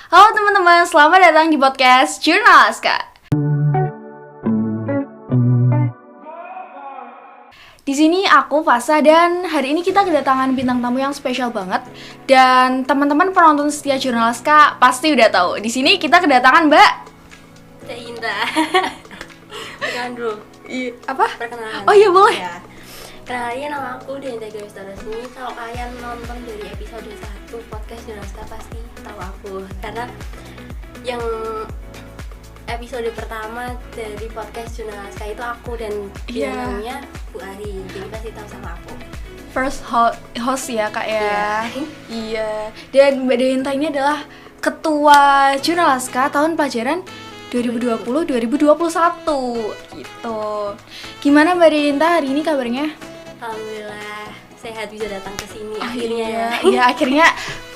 Halo teman-teman, selamat datang di podcast Jurnalaska. Di sini aku Fasa dan hari ini kita kedatangan bintang tamu yang spesial banget. Dan teman-teman penonton setia Jurnalaska pasti udah tahu. Di sini kita kedatangan Mbak Teh Indah. Perkenalan dulu. Apa? Perkenalan. Oh iya boleh. Ya. Kenalin, nama aku Denta Gawista Resmi. Kalau kalian nonton dari episode 1 podcast Jurnalaska pasti tahu aku. Karena yang episode pertama dari podcast Jurnalaska itu aku dan dia namanya Bu Ari. Jadi pasti tahu sama aku. First host ya kak ya. Iya. Dan Mbak Denta ini adalah ketua Jurnalaska tahun pelajaran 2020-2021 gitu. Gimana Mbak Denta hari ini kabarnya? Alhamdulillah sehat, bisa datang ke sini akhirnya. Iya, akhirnya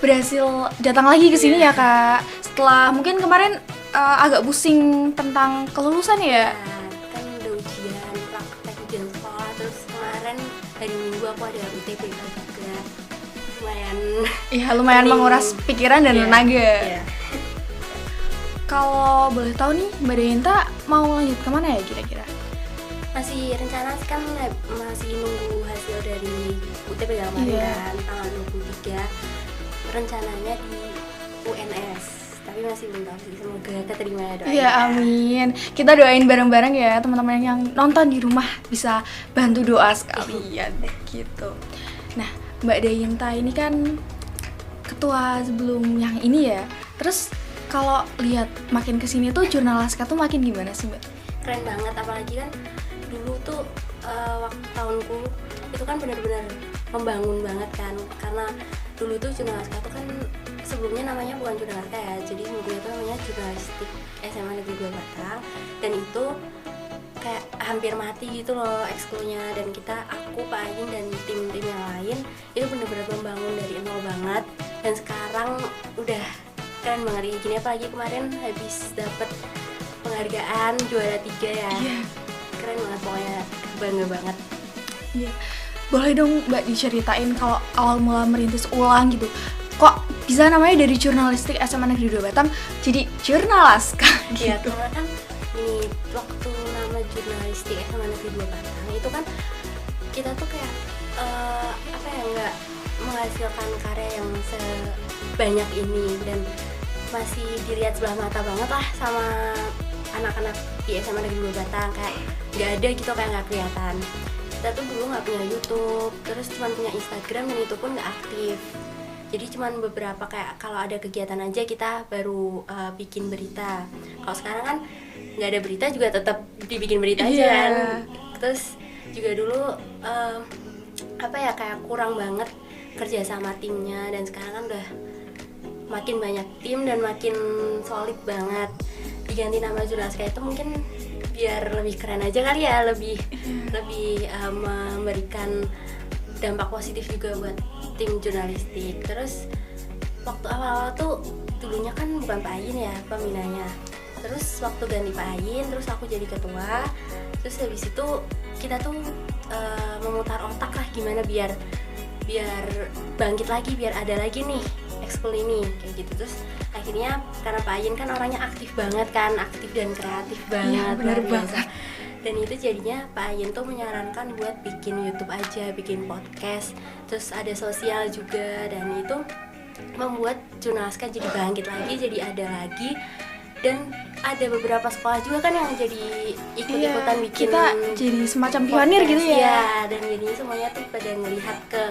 berhasil datang lagi ke sini ya kak. Setelah mungkin kemarin agak pusing tentang kelulusan ya. Nah, kan udah ujian, praktek ujian sekolah, terus kemarin hari Minggu aku ada UTBK juga. Lumayan menguras pikiran dan tenaga. Iya. Kalau boleh tahu nih Mbak Denta mau lanjut kemana ya kira-kira? Masih rencana kan masih nunggu hasil dari UTBK kemarin kan tanggal 23. Rencananya di UNS, tapi masih belum tahu sih, semoga keterima ya, doain. Iya amin. Kita doain bareng-bareng ya teman-teman yang nonton di rumah bisa bantu doa sekalian gitu. Nah Mbak Denta ini kan ketua sebelum yang ini ya. Terus kalau lihat makin kesini tuh Jurnalaska tuh makin gimana sih Mbak? Keren banget, apalagi kan dulu tuh waktu tahunku itu kan benar-benar membangun banget kan, karena dulu tuh Jurnalaska tuh kan sebelumnya namanya bukan Jurnalaska ya, jadi sebelumnya tuh namanya Jurnalistik SMA Negeri 2 Batang, dan itu kayak hampir mati gitu loh ekskulnya, dan aku, Pak Ayin dan tim-tim yang lain itu benar-benar membangun dari nol banget, dan sekarang udah keren banget kayak gini, apalagi kemarin habis dapet penghargaan juara 3 ya. Keren banget, pokoknya bangga banget. Iya. Boleh dong Mbak diceritain kalau awal mula merintis ulang gitu. Kok bisa namanya dari Jurnalistik SMA Negeri 2 Batam jadi Jurnalaska gitu. Iya, karena kan ini waktu nama Jurnalistik SMA Negeri 2 Batang itu kan kita tuh kayak nggak menghasilkan karya yang sebanyak ini, dan masih dilihat sebelah mata banget lah sama anak-anak di SMA Negeri 2 Batang, kayak nggak ada gitu, kayak nggak kelihatan. Kita tuh dulu nggak punya YouTube, terus cuma punya Instagram, dan itu pun nggak aktif. Jadi cuma beberapa, kayak kalau ada kegiatan aja kita baru bikin berita. Kalau sekarang kan nggak ada berita juga tetap dibikin berita aja kan. Terus juga dulu kayak kurang banget kerja sama timnya, dan sekarang kan udah makin banyak tim dan makin solid banget. Diganti nama Jurnalaska itu mungkin biar lebih keren aja kali ya, lebih memberikan dampak positif juga buat tim jurnalistik. Terus waktu awal-awal tuh dulunya kan bukan Pak Ayin ya pembinanya, terus waktu ganti Pak Ayin terus aku jadi ketua, terus habis itu kita tuh memutar otak lah gimana biar bangkit lagi, biar ada lagi nih ekskul ini kayak gitu. Terus akhirnya karena Pak Ayin kan orangnya aktif banget kan, aktif dan kreatif banget. Iya bener banget. Dan itu jadinya Pak Ayin tuh menyarankan buat bikin YouTube aja, bikin podcast, terus ada sosial juga, dan itu membuat Jurnalaska jadi bangkit lagi, jadi ada lagi. Dan ada beberapa sekolah juga kan yang jadi ikut-ikutan bikin, kita jadi semacam pionir gitu ya. Iya, dan jadinya semuanya tuh pada ngelihat ke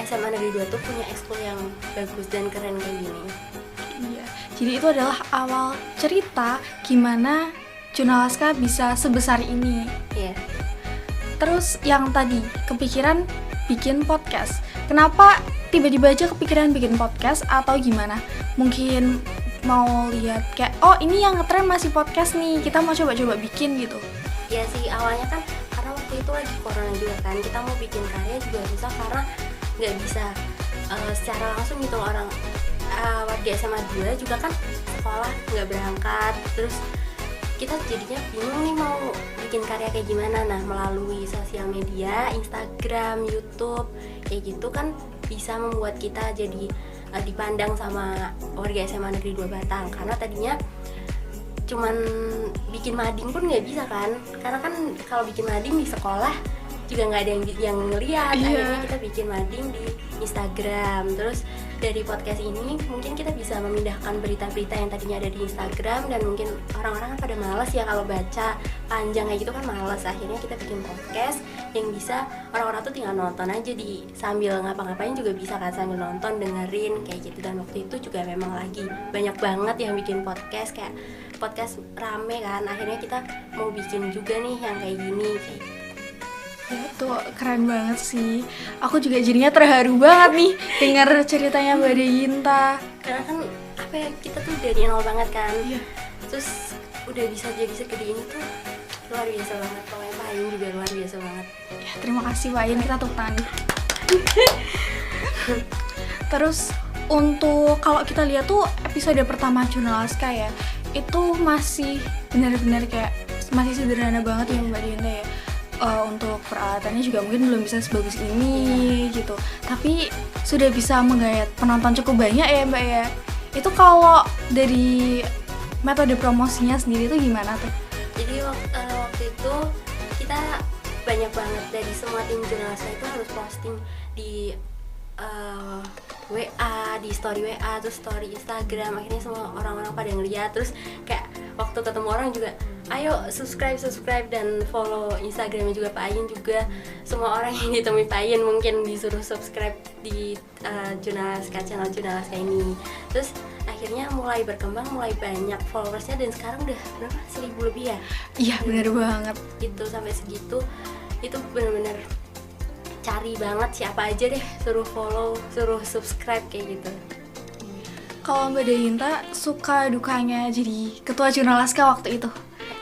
SMA Negeri 2 tuh punya ekskul yang bagus dan keren kayak gini. Iya, jadi itu adalah awal cerita gimana Jurnalaska bisa sebesar ini. Iya. Terus yang tadi kepikiran bikin podcast. Kenapa tiba-tiba aja kepikiran bikin podcast atau gimana? Mungkin mau lihat kayak ini yang ngetren masih podcast nih, kita mau coba-coba bikin gitu. Ya sih, awalnya kan karena waktu itu lagi corona juga kan, kita mau bikin karya juga susah karena nggak bisa secara langsung gitu loh. Orang warga SMA 2 juga kan sekolah nggak berangkat, terus kita jadinya bingung nih mau bikin karya kayak gimana. Nah, melalui sosial media, Instagram, YouTube kayak gitu kan bisa membuat kita jadi dipandang sama warga SMA Negeri 2 Batang, karena tadinya cuman bikin mading pun nggak bisa kan, karena kan kalau bikin mading di sekolah juga nggak ada yang ngeliat. Akhirnya kita bikin mading di Instagram. Terus dari podcast ini mungkin kita bisa memindahkan berita-berita yang tadinya ada di Instagram, dan mungkin orang-orang kan pada males ya kalau baca panjang kayak gitu kan males. Akhirnya kita bikin podcast yang bisa orang-orang tuh tinggal nonton aja di sambil ngapa-ngapain juga bisa kan, sambil nonton dengerin kayak gitu. Dan waktu itu juga memang lagi banyak banget yang bikin podcast, kayak podcast rame kan. Akhirnya kita mau bikin juga nih yang kayak gini kayak gitu. Ya tuh keren banget sih. Aku juga jadinya terharu banget nih dengar ceritanya Mbak Deyinta. Karena kan apa ya, kita tuh dari nol banget kan. Iya. Terus udah bisa jadi segede ini tuh luar biasa banget. Pokoknya Pak Ayun juga luar biasa banget. Ya, terima kasih Pak Ayun, kita tepuk tangan. Terus untuk kalau kita lihat tuh episode pertama Jurnalaska ya, itu masih benar-benar kayak masih sederhana banget ya Mbak Deyinta ya. Untuk peralatannya juga mungkin belum bisa sebagus ini gitu, tapi sudah bisa menggayat penonton cukup banyak ya Mbak ya. Itu kalau dari metode promosinya sendiri itu gimana tuh? Jadi waktu itu kita banyak banget dari semua tim Jurnalaska itu harus posting di WA, di story WA, terus story Instagram. Akhirnya semua orang-orang pada ngeliat. Terus kayak waktu ketemu orang juga, ayo subscribe dan follow Instagramnya juga Pak Ayun juga. Semua orang yang ditemui Pak Ayun mungkin disuruh subscribe di Jurnalaska, channel Jurnalaska ini. Terus akhirnya mulai berkembang, mulai banyak followersnya, dan sekarang udah berapa? 1.000 lebih ya? Iya benar banget. Itu sampai segitu, itu benar-benar cari banget siapa aja deh, suruh follow, suruh subscribe kayak gitu. Kalau Mbak Deyinta suka dukanya jadi ketua Jurnalaska waktu itu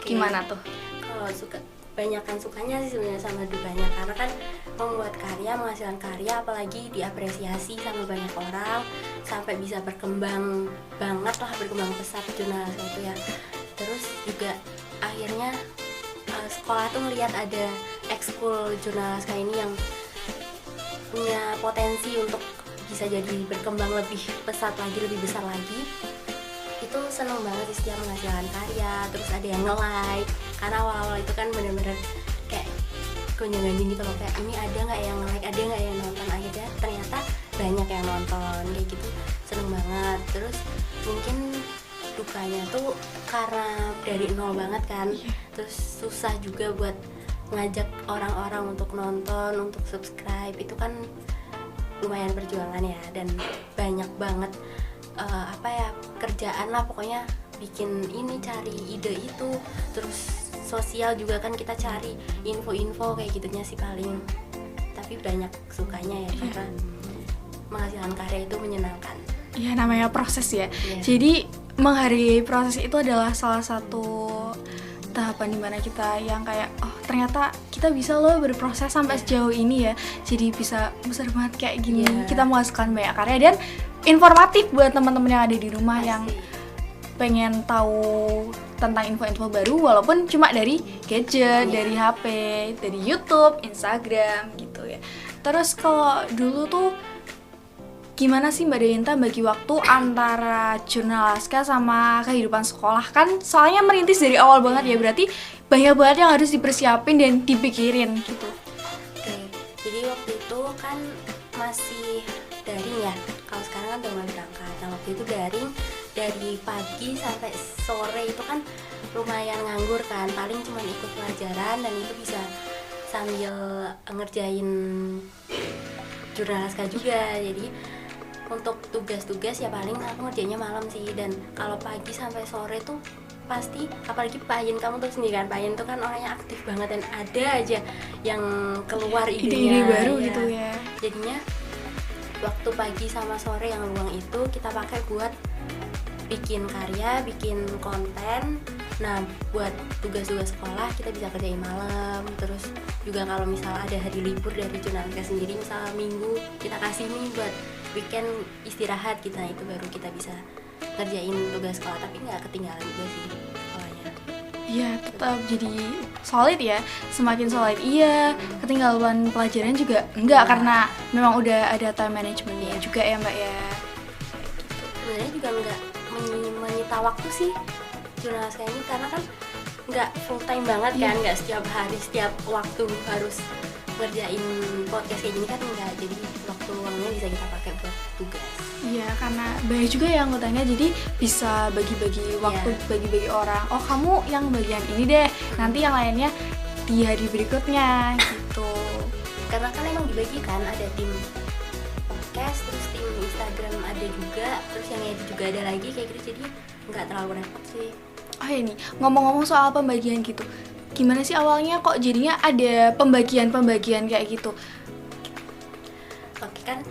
gimana tuh? Kalau suka, banyakan sukanya sih sebenarnya sama dukanya, karena kan membuat karya, menghasilkan karya, apalagi diapresiasi sama banyak orang sampai bisa berkembang banget lah, berkembang pesat Jurnalaska itu ya. Terus juga akhirnya sekolah tuh ngelihat ada ekskul Jurnalaska ini yang punya potensi untuk bisa jadi berkembang lebih pesat lagi, lebih besar lagi. Itu seneng banget sih setiap menghasilkan karya, terus ada yang nge-like, karena awal-awal itu kan bener-bener kayak gonjang-ganjing gitu loh, kayak ini ada nggak yang nge-like, ada nggak yang nonton. Akhirnya ternyata banyak yang nonton kayak gitu, seneng banget. Terus mungkin dukanya tuh karena dari nol banget kan, terus susah juga buat ngajak orang-orang untuk nonton, untuk subscribe. Itu kan lumayan perjuangan ya, dan banyak banget kerjaan lah pokoknya, bikin ini, cari ide itu, terus sosial juga kan kita cari info-info kayak gitunya sih paling. Tapi banyak sukanya ya, karena menghasilkan karya itu menyenangkan. Ya namanya proses ya. Yeah. Jadi menghargai proses itu adalah salah satu tahapan dimana kita yang kayak ternyata kita bisa loh berproses sampai sejauh ini ya, jadi bisa besar banget kayak gini. Kita menghasilkan banyak karya dan informatif buat teman-teman yang ada di rumah yang pengen tahu tentang info-info baru walaupun cuma dari gadget, dari HP, dari YouTube, Instagram gitu ya. Terus kalau dulu tuh gimana sih Mbak Deyinta bagi waktu antara Jurnalaska sama kehidupan sekolah? Kan soalnya merintis dari awal banget ya, berarti banyak banget yang harus dipersiapin dan dipikirin gitu. Oke, jadi waktu itu kan masih daring ya, kalau sekarang kan udah mulai berangkat. Nah waktu itu daring, dari pagi sampai sore itu kan lumayan nganggur kan, paling cuma ikut pelajaran dan itu bisa sambil ngerjain Jurnalaska juga. Jadi untuk tugas-tugas ya paling aku ngerjainnya malam sih, dan kalau pagi sampai sore tuh pasti, apalagi Pak Ayun, kamu tuh sendiri kan, Pak Ayun tuh kan orangnya aktif banget dan ada aja yang keluar idenya, ide baru ya. gitu ya. Jadinya waktu pagi sama sore yang luang itu kita pakai buat bikin karya, bikin konten. Nah buat tugas-tugas sekolah kita bisa kerjain malam. Terus juga kalau misal ada hari libur dari Jurnalaska sendiri, misal minggu kita kasih nih buat weekend istirahat kita, itu baru kita bisa ngerjain tugas sekolah, tapi nggak ketinggalan juga sih sekolahnya. Iya tetap jadi solid ya, semakin solid. Iya, ketinggalan pelajaran juga enggak, karena memang udah ada time managementnya juga ya Mbak ya. sebenarnya juga nggak menyita waktu sih jurnalis kayak ini, karena kan nggak full time banget kan, nggak setiap hari setiap waktu harus ngerjain podcast kayak gini kan, enggak. Jadi waktu luangnya bisa kita pakai buat tugas. Iya, karena banyak juga yang anggotanya, jadi bisa bagi-bagi waktu, bagi-bagi orang. Oh, kamu yang bagian ini deh, nanti yang lainnya di hari berikutnya gitu. Karena kan emang dibagi kan, ada tim podcast, terus tim Instagram ada juga, terus yang edit juga ada lagi kayak gitu, jadi nggak terlalu repot sih. Oh ya nih, ngomong-ngomong soal pembagian gitu, gimana sih awalnya kok jadinya ada pembagian-pembagian kayak gitu? Oke, kan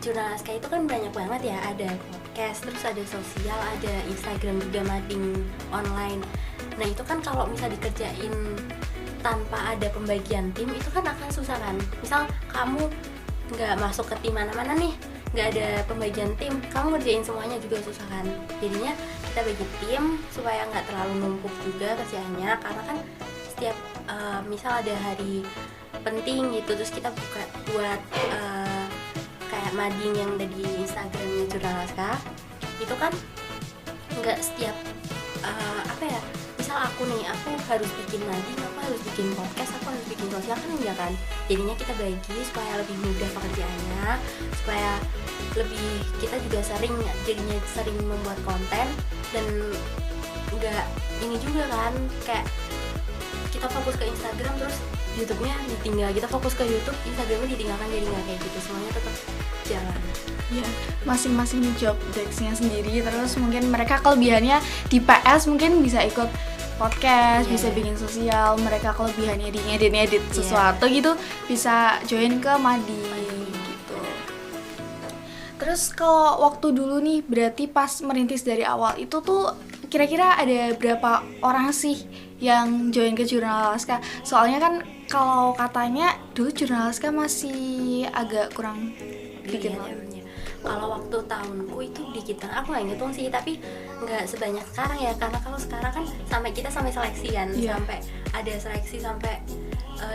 jurnalis kayak itu kan banyak banget ya, ada podcast, terus ada sosial, ada Instagram juga, mading online. Nah itu kan kalau misal dikerjain tanpa ada pembagian tim itu kan akan susah kan. Misal kamu nggak masuk ke tim mana-mana nih, nggak ada pembagian tim, kamu ngerjain semuanya juga susah kan. Jadinya kita bagi tim supaya nggak terlalu numpuk juga kerjaannya, karena kan setiap misal ada hari penting gitu, terus kita buat kayak mading yang ada di Instagramnya Jurnalaska, itu kan nggak setiap apa ya, misal aku harus bikin mading, aku harus bikin podcast, aku harus bikin sosial kan, enggak kan. Jadinya kita bagi supaya lebih mudah pekerjaannya, supaya lebih kita juga jadinya sering membuat konten, dan enggak ini juga kan, kayak kita fokus ke Instagram terus YouTube-nya ditinggal, kita fokus ke YouTube, Instagram-nya ditinggalkan, jadi nggak kayak gitu, semuanya tetap jalan. Ya, masing-masing job desk-nya sendiri, terus mungkin mereka kelebihannya di PS mungkin bisa ikut podcast, bisa bikin sosial, mereka kelebihannya di ngedit sesuatu gitu, bisa join ke mading gitu. Terus kalau waktu dulu nih, berarti pas merintis dari awal itu tuh kira-kira ada berapa orang sih yang join ke Jurnalaska? Soalnya kan kalau katanya dulu Jurnalaska masih agak kurang dikit banget. Kalau waktu tahunku itu dikit banget, aku nggak ngitung sih, tapi nggak sebanyak sekarang ya, karena kalau sekarang kan sampai seleksi kan, sampai ada seleksi, sampai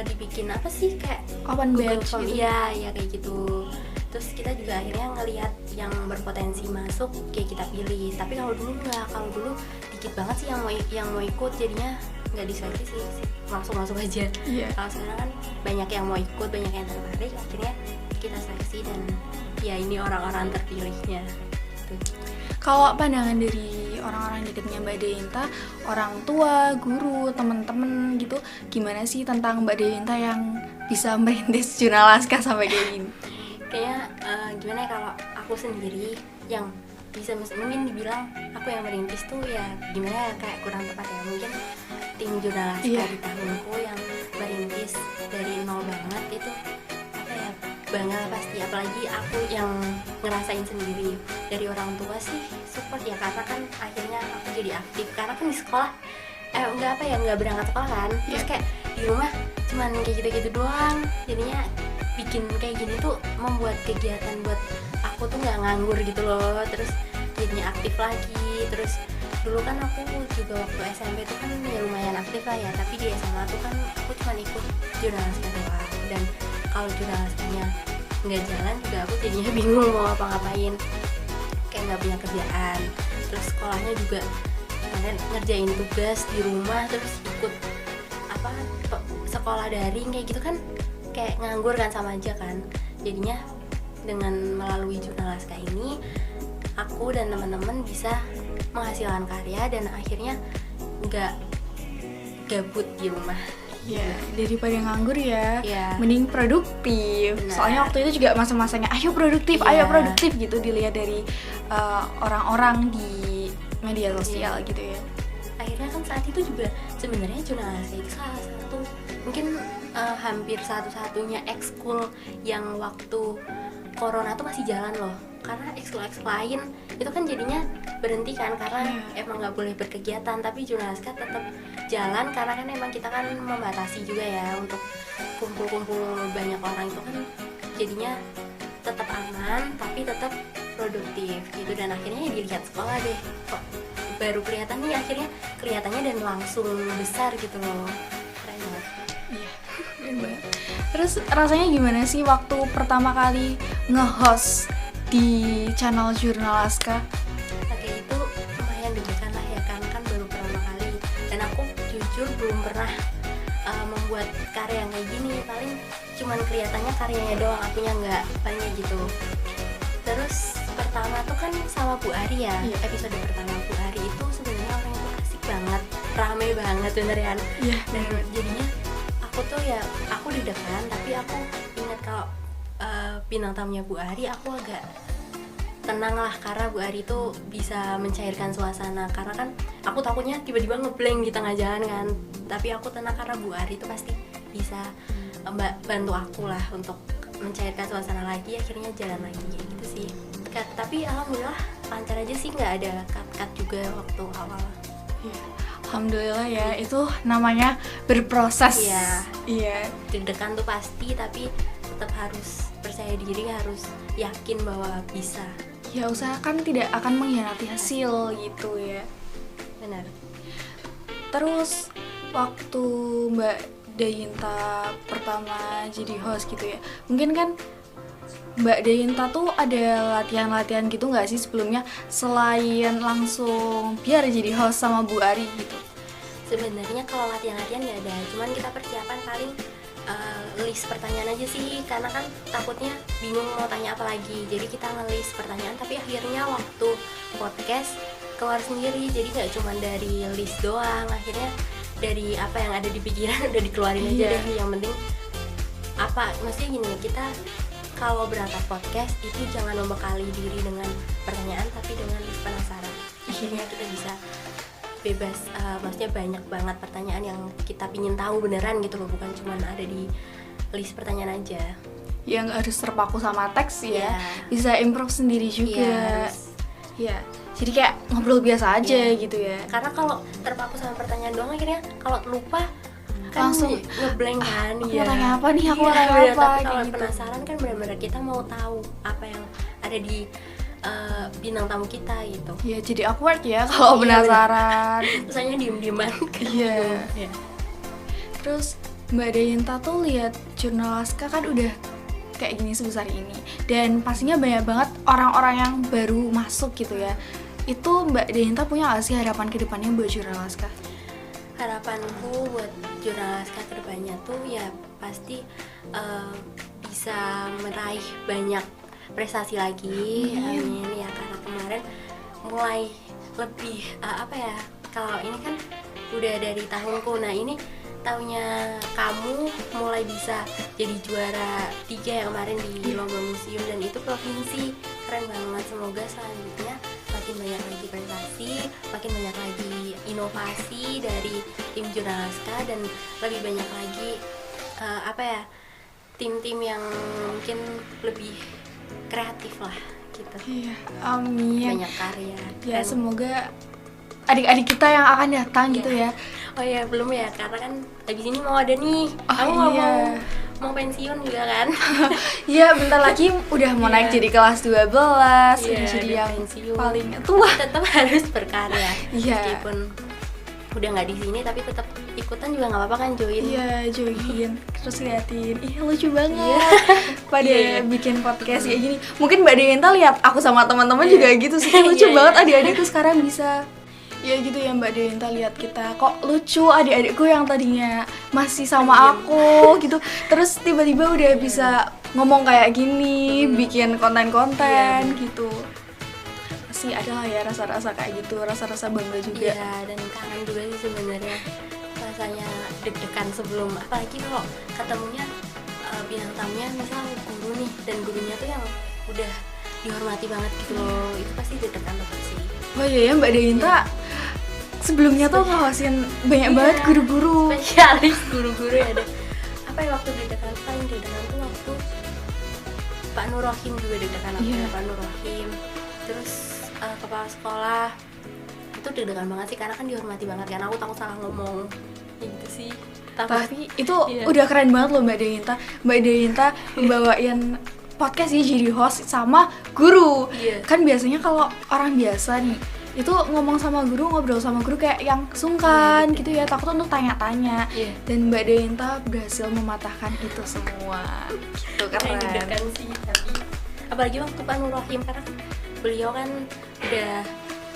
dibikin apa sih kayak open batch Form, gitu. ya kayak gitu. Terus kita juga akhirnya ngelihat yang berpotensi masuk kayak kita pilih. Tapi kalau dulu nggak, kalau dulu dikit banget sih yang mau ikut, jadinya nggak diseleksi sih, langsung masuk aja. Kalau sekarang kan banyak yang mau ikut, banyak yang tertarik, akhirnya kita seleksi, dan ya ini orang-orang terpilihnya gitu. Kalau pandangan dari orang-orang dekatnya Mbak Deyinta, orang tua, guru, teman-teman gitu, gimana sih tentang Mbak Deyinta yang bisa merintis Jurnalaska sampai kayak gini? Kayaknya gimana ya, kalau aku sendiri yang bisa mungkin dibilang aku yang merintis tuh ya gimana ya, kayak kurang tepat ya, mungkin tim Jurnalaska di tahunku yang merintis dari nol banget itu apa ya, bangga pasti, apalagi aku yang ngerasain sendiri. Dari orang tua sih support ya, karena kan akhirnya aku jadi aktif, karena kan di sekolah nggak berangkat sekolah kan, terus kayak di rumah cuman kayak gitu-gitu doang, jadinya bikin kayak gini tuh membuat kegiatan buat aku tuh nggak nganggur gitu loh, terus jadinya aktif lagi. Terus dulu kan aku juga waktu SMP tuh kan ya lumayan aktif lah ya, tapi di SMA tuh kan aku cuma ikut Jurnalaska doang, dan kalau Jurnalaskanya nggak jalan juga aku jadinya bingung mau ngapain, kayak nggak punya kerjaan. Terus sekolahnya juga kalian ngerjain tugas di rumah, terus ikut sekolah daring kayak gitu kan, kayak nganggur kan, sama aja kan. Jadinya dengan melalui Jurnalaska ini aku dan teman-teman bisa menghasilkan karya, dan akhirnya nggak gabut di rumah. Ya, daripada nganggur ya, mending produktif. Soalnya waktu itu juga masa-masanya ayo produktif gitu, dilihat dari orang-orang di media sosial gitu ya. Akhirnya kan saat itu juga sebenarnya Jurnalaska itu salah satu, mungkin hampir satu-satunya ekskul yang waktu corona tuh masih jalan loh, karena ekskul lain itu kan jadinya berhenti kan, karena emang nggak boleh berkegiatan. Tapi Jurnalaska tetap jalan, karena kan emang kita kan membatasi juga ya untuk kumpul-kumpul banyak orang, itu kan jadinya tetap aman tapi tetap produktif gitu. Dan akhirnya ya dilihat sekolah deh, kok baru kelihatan nih, akhirnya kelihatannya dan langsung besar gitu loh, keren banget. Iya, keren banget. Terus rasanya gimana sih waktu pertama kali nge-host di channel Jurnalaska? jujur belum pernah membuat karya yang kayak gini, paling cuman kelihatannya karyanya doang, akunya nggak, palingnya gitu. Terus pertama tuh kan sama Bu Ari ya, episode pertama Bu Ari itu sebenarnya orang itu asik banget, rame banget beneran. Dan jadinya aku tuh ya, aku deg-degan, tapi aku ingat kalau bintang tamunya Bu Ari, aku agak tenang lah, karena Bu Ari itu bisa mencairkan suasana. Karena kan aku takutnya tiba-tiba ngeblank di tengah jalan kan, tapi aku tenang karena Bu Ari itu pasti bisa bantu aku lah untuk mencairkan suasana lagi. Akhirnya jalan lagi gitu sih. Tapi alhamdulillah lancar aja sih, nggak ada cut-cut juga waktu awal. Alhamdulillah ya, itu namanya berproses. Iya. Deg-degan tuh pasti, tapi tetap harus percaya diri, harus yakin bahwa bisa. Ya usahakan tidak akan mengkhianati hasil gitu ya. Benar. Terus waktu Mbak Dayinta pertama jadi host gitu ya, mungkin kan Mbak Dayinta tuh ada latihan-latihan gitu nggak sih sebelumnya, selain langsung biar jadi host sama Bu Ari gitu? Sebenarnya kalau latihan-latihan nggak ada, cuman kita persiapan paling list pertanyaan aja sih, karena kan takutnya bingung mau tanya apa lagi. Jadi kita nge-list pertanyaan, tapi akhirnya waktu podcast keluar sendiri, jadi nggak cuma dari list doang, akhirnya dari apa yang ada di pikiran udah dikeluarin aja deh. Yang penting apa, maksudnya gini, kita kalau berangkat podcast itu jangan membekali diri dengan pertanyaan, tapi dengan list penasaran. Akhirnya kita bisa bebas, maksudnya banyak banget pertanyaan yang kita pingin tahu beneran gitu loh, bukan cuma ada di list pertanyaan aja. Ya nggak harus terpaku sama teks ya, bisa improv sendiri juga. Iya. Jadi kayak ngobrol biasa aja gitu ya. Karena kalau terpaku sama pertanyaan doang, akhirnya kalau lupa kan langsung ngeblank kan. Aku mau tanya apa nih, aku mau tanya apa. Tapi kalau penasaran kan benar-benar kita mau tahu apa yang ada di bintang tamu kita gitu. Iya, jadi awkward ya kalau penasaran. Misalnya diem-dieman. Iya. Terus Mbak Dayinta tuh lihat jurnal Laska kan udah kayak gini sebesar ini, dan pastinya banyak banget orang-orang yang baru masuk gitu ya. Itu Mbak Dayinta punya nggak sih harapan kedepannya buat jurnal Laska? Harapanku buat jurnal Laska kedepannya tuh ya pasti bisa meraih banyak prestasi lagi. Amin ya, karena kemarin mulai lebih kalau ini kan udah dari tahunku, nah ini tahunnya kamu mulai bisa jadi juara 3 yang kemarin di lomba museum, dan itu provinsi. Keren banget, semoga selanjutnya makin banyak lagi prestasi, makin banyak lagi inovasi dari tim jurnal Laska, dan lebih banyak lagi tim-tim yang mungkin lebih kreatif lah gitu. Iya, amin. Banyak karya. Ya semoga adik-adik kita yang akan datang gitu ya. Oh ya, belum ya, karena kan habis ini mau ada nih. Kamu mau pensiun juga kan? Iya, bentar lagi udah mau naik jadi kelas 12, udah jadi yang pensiun. paling tua. Tetap harus berkarya. Iya. Meskipun udah nggak di sini, tapi tetap ikutan juga nggak apa-apa kan, join. Iya, join. Terus liatin, lucu banget. Pada bikin podcast kayak gini. Mungkin Mbak Dayinta lihat aku sama teman-teman juga gitu sih. Lucu banget adik-adikku sekarang bisa. Ya gitu ya Mbak Dayinta, lihat kita kok lucu, adik-adikku yang tadinya masih sama aku gitu, terus tiba-tiba udah bisa ngomong kayak gini, bikin konten-konten gitu. Pasti ada lah ya rasa-rasa kayak gitu, rasa-rasa bangga juga. Iya, dan kangen juga sih sebenarnya, rasanya deg-degan sebelum, apalagi kalau ketemunya bintang tamunya misal guru nih, dan gurunya tuh yang udah dihormati banget gitu loh, itu pasti deg-degan banget sih. Oh iya ya Mbak Dayinta, sebelumnya tuh ngawasin banyak banget guru-guru, spesialis guru-guru ya deh. Apa ya, waktu deg-degan paling deg-degan tuh waktu Pak Nur Rohim juga deg-degan aku ya, Pak Nur Rohim. Terus kepala sekolah itu deg-degan banget sih, karena kan dihormati banget kan, aku takut salah ngomong gitu sih. Tapi itu udah keren banget loh Mbak Dayinta. Mbak Dayinta bawain podcast ya, jadi host sama guru. Kan biasanya kalau orang biasa nih itu ngomong sama guru, ngobrol sama guru kayak yang sungkan gitu ya, takut untuk tanya-tanya. Dan Mbak Dayinta berhasil mematahkan itu semua. Gitu, keren. Sih, tapi apalagi waktu Pak Nur Rohim, karena beliau kan udah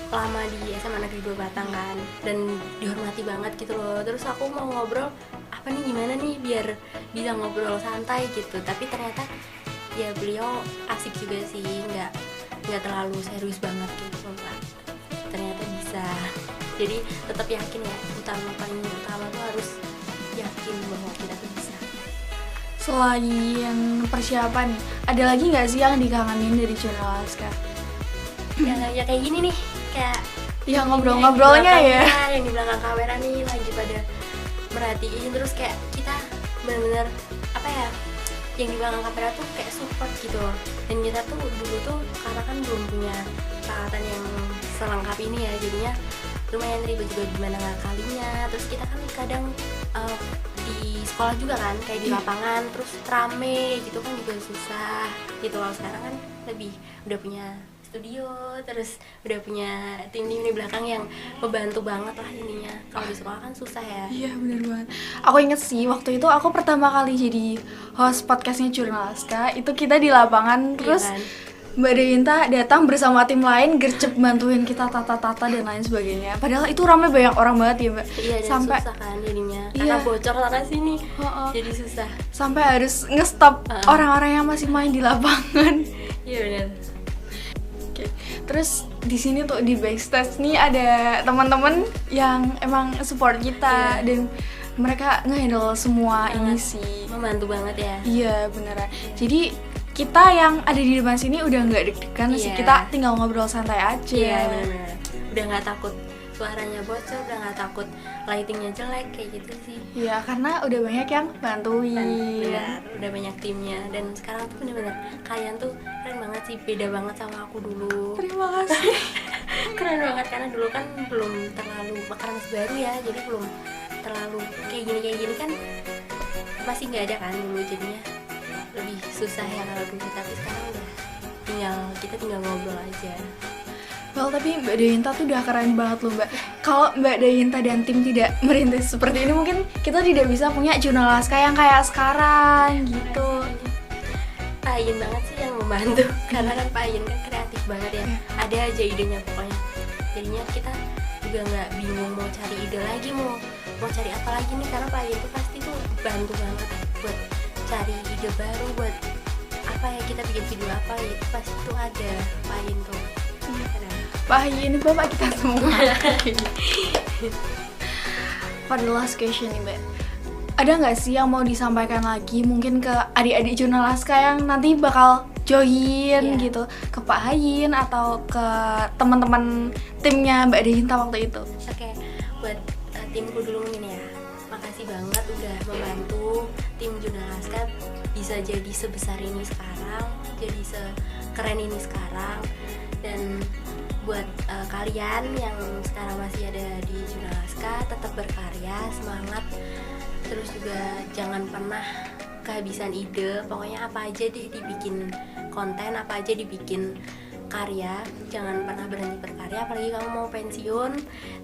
lama di SMA Negeri 2 Batang kan, dan dihormati banget gitu loh. Terus aku mau ngobrol apa nih, gimana nih biar bisa ngobrol santai gitu, tapi ternyata ya beliau asik juga sih, nggak terlalu serius banget gitu kan. Ternyata bisa. Jadi tetap yakin ya, paling utama tuh harus yakin bahwa kita tuh bisa. Selain persiapan nih, ada lagi nggak sih yang dikangenin dari Jurnal Laskar? Ya kayak gini nih, kayak Ya ngobrol-ngobrolnya ya. Yang di belakang kamera nih lagi pada merhatiin, terus kayak kita benar-benar apa ya, yang di belakang kamera tuh kayak support gitu loh. Dan kita tuh dulu tuh karena kan belum punya peralatan yang selengkap ini ya, jadinya lumayan ribet juga gimana ngakalinya. Terus kita kan kadang di sekolah juga kan, kayak di lapangan terus rame gitu kan juga susah gitu. Kalau sekarang kan lebih udah punya studio, terus udah punya tim di belakang yang membantu banget lah ininya. Kalau di sekolah kan susah ya. Iya bener banget. Aku inget sih waktu itu aku pertama kali jadi host podcastnya Jurnal Laskar, itu kita di lapangan, terus kan? Mbak Deinta datang bersama tim lain, gercep bantuin kita tata-tata dan lain sebagainya. Padahal itu ramai banyak orang banget ya Mbak. Iya, dan sampai susah kan jadinya, Iya. karena bocor sana sini. Jadi susah. sampai harus nge-stop orang-orang yang masih main di lapangan. Iya benar. Oke. Terus di sini tuh di backstage nih ada teman-teman yang emang support kita, dan mereka nge-handle semua ini sih. Membantu banget ya. Iya beneran. Jadi kita yang ada di depan sini udah nggak deg-degan sih, Iya. kita tinggal ngobrol santai aja. Iya benar-benar. Udah nggak takut suaranya bocor, udah nggak takut lightingnya jelek kayak gitu sih. Iya, karena udah banyak yang bantuin. Benar, udah banyak timnya, dan sekarang tuh bener-bener kalian tuh keren banget sih, beda banget sama aku dulu. Terima kasih. Keren banget, karena dulu kan belum terlalu, karena masih baru ya, jadi belum terlalu kayak gini kan masih nggak ada kan dulu, jadinya lebih susah ya kalau dulu. Tapi sekarang udah kita tinggal ngobrol aja. Well, tapi Mbak Deinta tuh udah keren banget loh Mbak. Kalau Mbak Deinta dan tim tidak merintis seperti ini, mungkin kita tidak bisa punya Jurnal Laskar yang kayak sekarang gitu. Pak Ayin banget sih yang membantu, karena kan Pak Ayin kan kreatif banget ya, ada aja idenya pokoknya. Jadinya kita juga nggak bingung mau cari ide lagi, mau cari apa lagi nih, karena Pak Ayin tuh pasti tuh bantu banget buat cari ide baru, buat apa ya, kita bikin video apa ya, itu pasti tuh ada Pak Ayin tuh. Pak Hayi ini bapak kita semua. For the last question nih Mbak, ada nggak sih yang mau disampaikan lagi mungkin ke adik-adik Jurnal Laskar yang nanti bakal join gitu, ke Pak Hayin atau ke teman-teman timnya Mbak Deinta waktu itu? Oke, buat timku dulu mungkin ya, makasih banget udah membantu tim Jurnal Laskar bisa jadi sebesar ini sekarang, jadi sekeren ini sekarang. Dan buat kalian yang sekarang masih ada di Jurnal Laskar, tetap berkarya, semangat, terus juga jangan pernah kehabisan ide. Pokoknya apa aja deh dibikin konten, apa aja dibikin karya, jangan pernah berhenti berkarya. Apalagi kamu mau pensiun,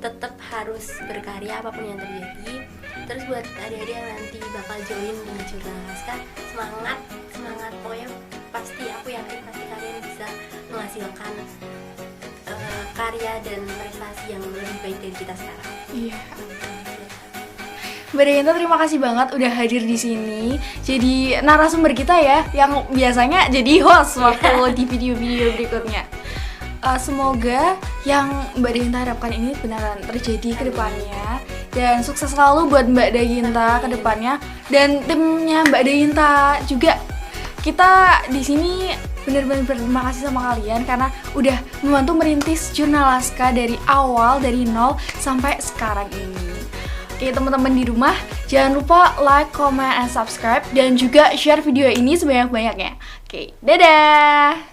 tetap harus berkarya apapun yang terjadi. Terus buat adik-adik yang nanti bakal join di Jurnal Laskar, semangat, pokoknya pasti, aku yakin pasti kalian bisa menghasilkan karya dan prestasi yang lebih baik dari kita sekarang. Iya. Mbak Deinta terima kasih banget udah hadir di sini. Jadi narasumber kita ya, yang biasanya jadi host waktu di video-video berikutnya. Semoga yang Mbak Deinta harapkan ini beneran terjadi ke depannya, dan sukses selalu buat Mbak Deinta ke depannya dan timnya Mbak Deinta juga. Kita di sini benar-benar berterima kasih sama kalian karena udah membantu merintis Jurnal Laskar dari awal, dari nol sampai sekarang ini. Oke teman-teman di rumah, jangan lupa like, comment, and subscribe, dan juga share video ini sebanyak-banyaknya. Oke, dadah!